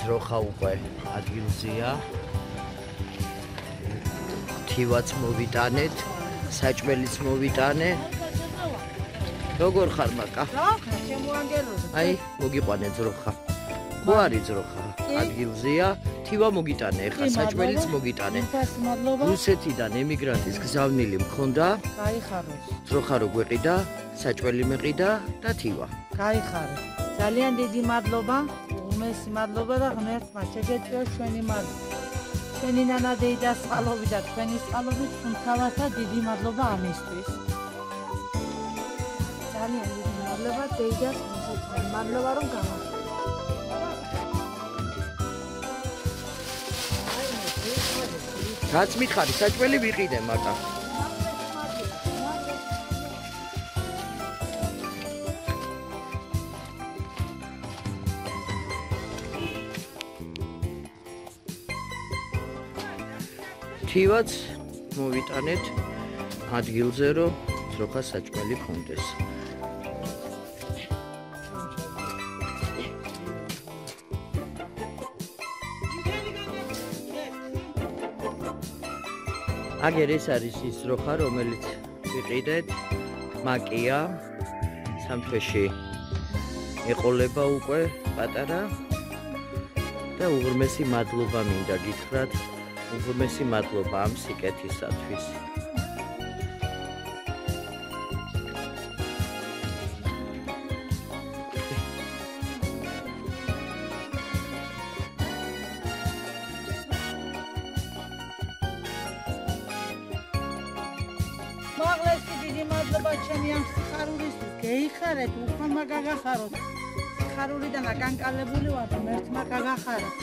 ძროხა უკვე ადგილზეა. თივაც მოვიტანეთ, საჭმელიც მოვიტანე. როგორ ხარ მაკა? აი, მოგიყვანე ძროხა. ხო არის ძროხა? ადგილზეა. თივა მოგიტანე, ხა საჭმელიც მოგიტანე. რუსეთიდან ემიგრანტის გზავნილი მქონდა. გაიხაროს. ძროხა რო გვეყიდა, საჭმელი მეყიდა და თივა. გაიხაროს. ძალიან დიდი მადლობა. უმესი მადლობა და ღმერთმა შეგეწიო ჩვენი მადლობა. ჩვენი ნანა დეიდას წყალობით და თქვენი წყალობით თავათა დიდი მადლობა ამისთვის. ძალიან დიდი მადლობა დეიდას მადლობა რომ გამარჯვეთ. რაც მითხარი, საჭმელი ვიყიდე მაკა. თივაც მოვიტანეთ ადგილზე, რომ ძროხა საჭმელი ქონდეს. აგერ ეს არის ის ძროხა, რომელიც ვიყიდეთ, მაკია, სამთვეში ეყოლება უკვე პატარა და უღრმესი მადლობა მინდა გითხრათ. უღრმესი მადლობა ამ სიკეთისათვის. მაღლესი დიდი მადლობა ჩემი ამ სიხარულისთვის. გეიხარეთ, უხმა გაგახაროთ. სიხარულიდან აკანკალებული ვარ, ღმერთმა გაგახაროთ.